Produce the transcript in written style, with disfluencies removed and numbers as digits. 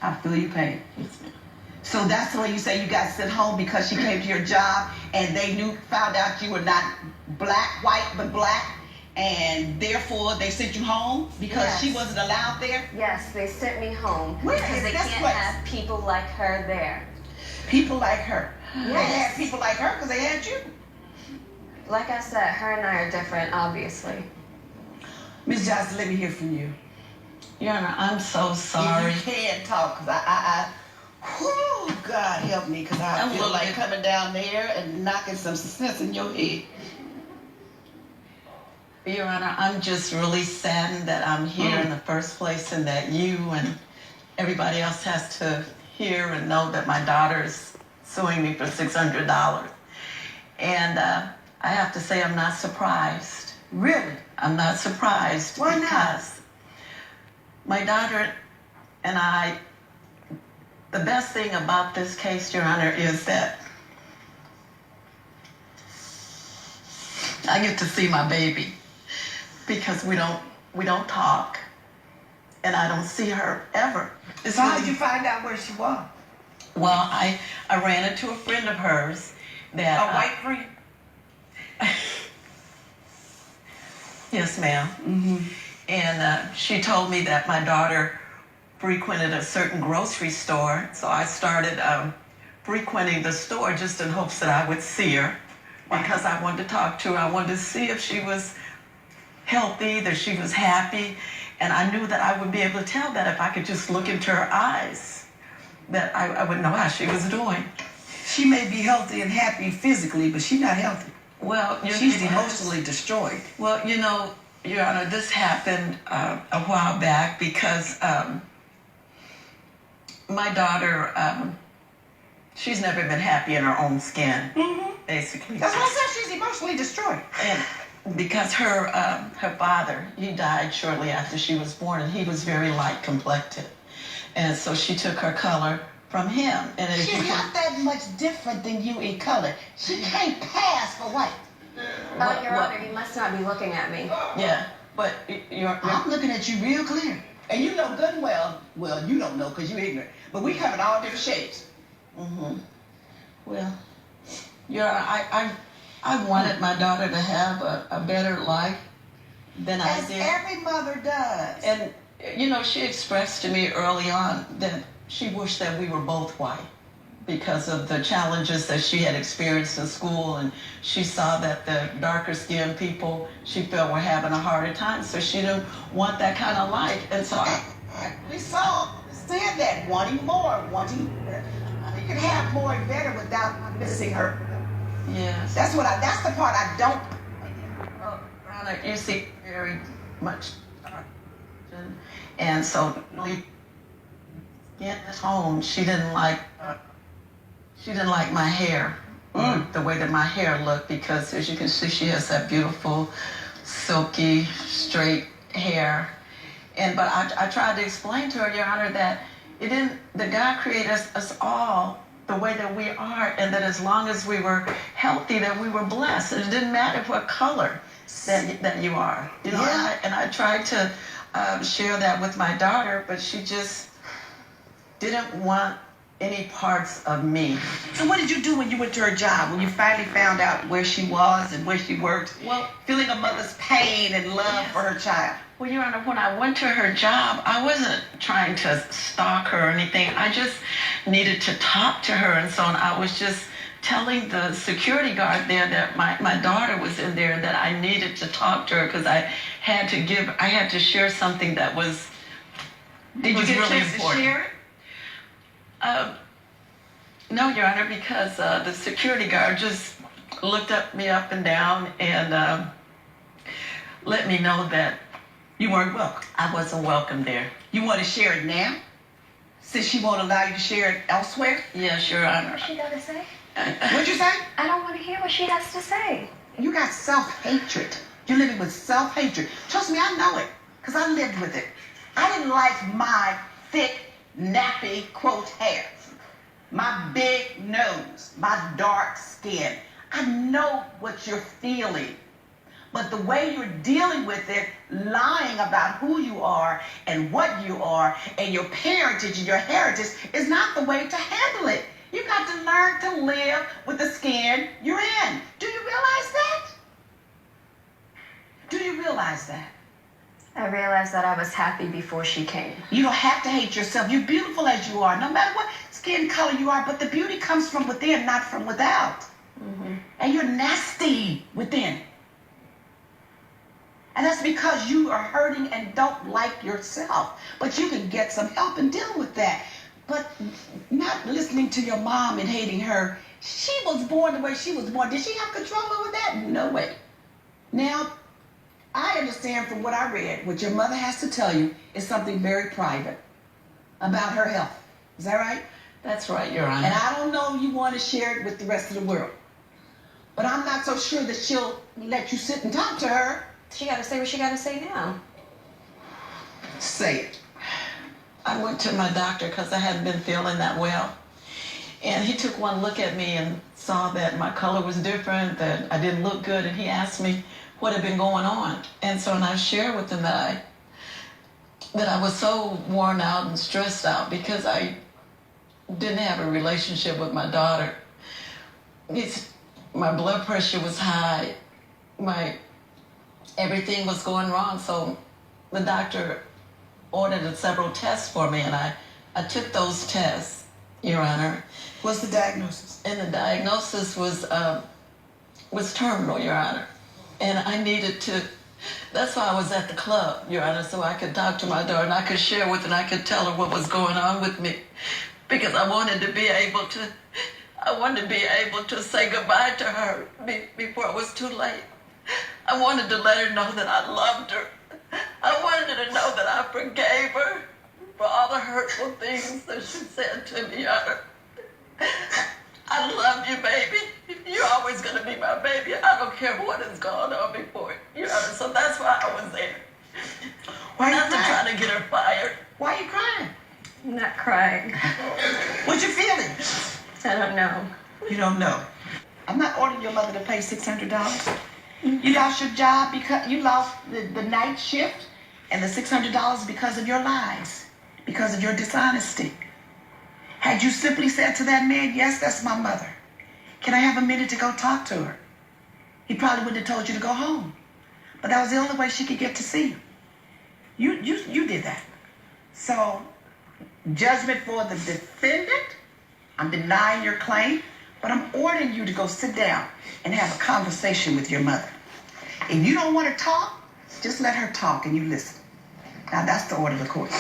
I feel your pain. So that's when you say you got sent home because she came to your job and they found out you were not white, but black, and therefore they sent you home because she wasn't allowed there? Yes, they sent me home. Where because is they this can't place? have people like her there. People like her? Yes. They had people like her because they had you? Like I said, her and I are different, obviously. Ms. Johnson, let me hear from you. Your Honor, I'm so sorry. If you can't talk, because whew, God help me, because I feel like coming down there and knocking some sense in your head. Your Honor, I'm just really saddened that I'm here in the first place and that you and everybody else has to hear and know that my daughter's suing me for $600. And I have to say I'm not surprised. Really? I'm not surprised. Why not? Because my daughter and I, the best thing about this case, Your Honor, is that I get to see my baby because we don't talk, and I don't see her ever. So how did you find out where she was? Well, I ran into a friend of hers that a white friend. Yes, ma'am. Mm-hmm. And she told me that my daughter frequented a certain grocery store, so I started frequenting the store just in hopes that I would see her because I wanted to talk to her. I wanted to see if she was healthy, that she was happy, and I knew that I would be able to tell that if I could just look into her eyes, that I would know how she was doing. She may be healthy and happy physically, but she's not healthy. Well, she's emotionally destroyed. Well, you know, Your Honor, this happened a while back because my daughter, she's never been happy in her own skin, basically. That's why I said she's emotionally destroyed. And because her father, he died shortly after she was born, and he was very light complected. And so she took her color from him. And she's not that much different than you in color. She can't pass for white. Your Honor, you must not be looking at me. Yeah, but I'm looking at you real clear. And you know good and well, you don't know because you're ignorant, but we come in all different shapes. Mm-hmm. Well, Your Honor, I wanted my daughter to have a better life than I did. As every mother does. And, you know, she expressed to me early on that she wished that we were both white because of the challenges that she had experienced in school, and she saw that the darker skinned people she felt were having a harder time, so she didn't want that kind of life. And so we said that, wanting more, you can have more and better without missing her. Yes. That's the part I don't. Ronna, you see very much, and so at home, she didn't like my hair, the way that my hair looked, because as you can see, she has that beautiful, silky, straight hair. But I tried to explain to her, Your Honor, that that God created us all the way that we are, and that as long as we were healthy, that we were blessed. And it didn't matter what color that you are. You know, and I tried to share that with my daughter, but she just didn't want any parts of me. So what did you do when you went to her job, when you finally found out where she was and where she worked? Well, feeling a mother's pain and love for her child. Well, Your Honor, when I went to her job, I wasn't trying to stalk her or anything. I just needed to talk to her, and so on. I was just telling the security guard there that my daughter was in there and that I needed to talk to her because I had to share something that was Did you get really a chance important. To share it? No, Your Honor, because the security guard just looked me up and down and let me know that you weren't welcome. I wasn't welcome there. You want to share it now? Since she won't allow you to share it elsewhere? Yes, Your Honor. What's she got to say? What'd you say? I don't want to hear what she has to say. You got self-hatred. You're living with self-hatred. Trust me, I know it, because I lived with it. I didn't like my thick, nappy, quote, hair, my big nose, my dark skin. I know what you're feeling. But the way you're dealing with it, lying about who you are and what you are and your parentage and your heritage is not the way to handle it. You got to learn to live with the skin you're in. Do you realize that? Do you realize that? I realized that I was happy before she came. You don't have to hate yourself. You're beautiful as you are, no matter what skin color you are, but the beauty comes from within, not from without. And you're nasty within. And that's because you are hurting and don't like yourself. But you can get some help and deal with that. But not listening to your mom and hating her. She was born the way she was born. Did she have control over that? No way. Now, I understand from what I read, what your mother has to tell you is something very private about her health. Is that right? That's right, Your Honor. And I don't know if you want to share it with the rest of the world. But I'm not so sure that she'll let you sit and talk to her. She got to say what she got to say now. Say it. I went to my doctor because I hadn't been feeling that well. And he took one look at me and saw that my color was different, that I didn't look good, and he asked me what had been going on. And so I shared with him that I was so worn out and stressed out because I didn't have a relationship with my daughter. My blood pressure was high. Everything was going wrong. So the doctor ordered several tests for me, and I took those tests, Your Honor. What's the diagnosis? And the diagnosis was terminal, Your Honor. And I needed to, that's why I was at the club, Your Honor, so I could talk to my daughter and I could share with her and I could tell her what was going on with me. Because I wanted to be able to say goodbye to her before it was too late. I wanted to let her know that I loved her. I wanted her to know that I forgave her for all the hurtful things that she said to me, Your Honor. I love you, baby. You're always going to be my baby. I don't care what has gone on before, Your Honor. So that's why I was there. Why Not to you try crying? to get her fired. Why are you crying? I'm not crying. What you feeling? I don't know. You don't know. I'm not ordering your mother to pay $600. You lost your job because you lost the night shift and the $600 because of your lies, because of your dishonesty. Had you simply said to that man, yes, that's my mother. Can I have a minute to go talk to her? He probably wouldn't have told you to go home. But that was the only way she could get to see you. You did that. So, judgment for the defendant, I'm denying your claim, but I'm ordering you to go sit down and have a conversation with your mother. If you don't want to talk, just let her talk and you listen. Now, that's the order of the court.